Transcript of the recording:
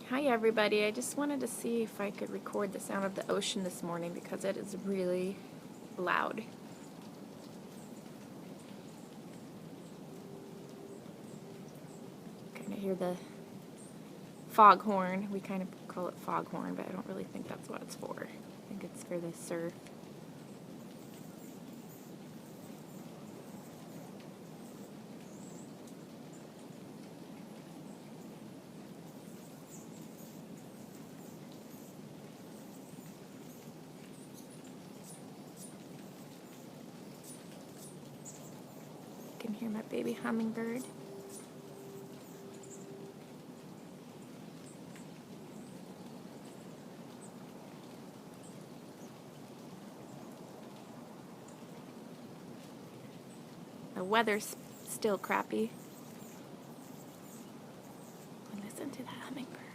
Hi everybody, I just wanted to see if I could record the sound of the ocean this morning because it is really loud. Kind of hear the foghorn. We kind of call it foghorn, but I don't really think that's what it's for. I think it's for the surf. You can hear my baby hummingbird. The weather's still crappy. Listen to that hummingbird.